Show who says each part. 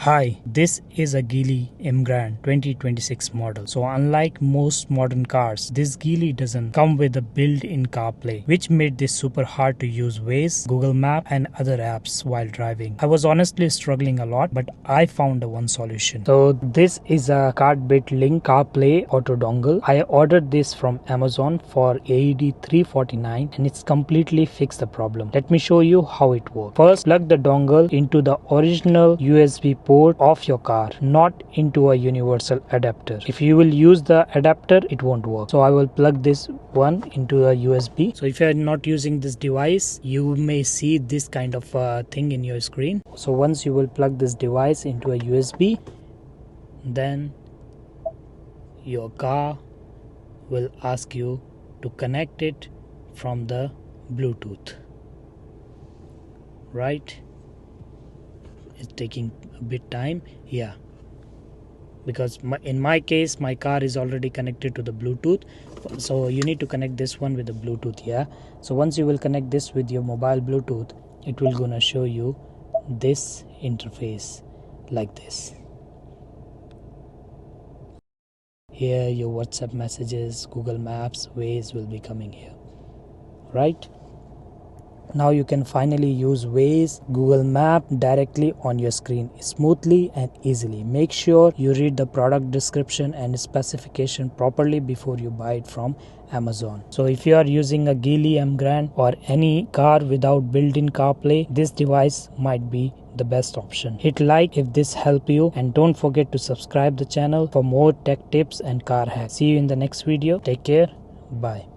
Speaker 1: Hi, this is a Geely Emgrand 2026 model. So unlike most modern cars, this Geely doesn't come with a built-in CarPlay, which made this super hard to use Waze, Google Maps and other apps while driving. I was honestly struggling a lot, but I found one solution. So this is a card-built link CarPlay auto dongle. I ordered this from Amazon for AED 349 and it's completely fixed the problem. Let me show you how it works. First, plug the dongle into the original USB port of your car, not into a universal adapter. If you will use the adapter, it won't work. So I will plug this one into a USB. So if you are not using this device, you may see this kind of thing in your screen. So once you will plug this device into a USB, then your car will ask you to connect it from the Bluetooth. Right? It's taking a bit time, yeah, because in my case my car is already connected to the Bluetooth, so you need to connect this one with the Bluetooth. Yeah, so once you will connect this with your mobile Bluetooth, it will gonna show you this interface like this. Here your WhatsApp messages, Google Maps, Waze will be coming here, right? Now you can finally use Waze, Google Map directly on your screen smoothly and easily. Make sure you read the product description and specification properly before you buy it from Amazon. So if you are using a Geely Emgrand or any car without built-in CarPlay, this device might be the best option. Hit like if this helped you and don't forget to subscribe the channel for more tech tips and car hacks. See you in the next video. Take care. Bye.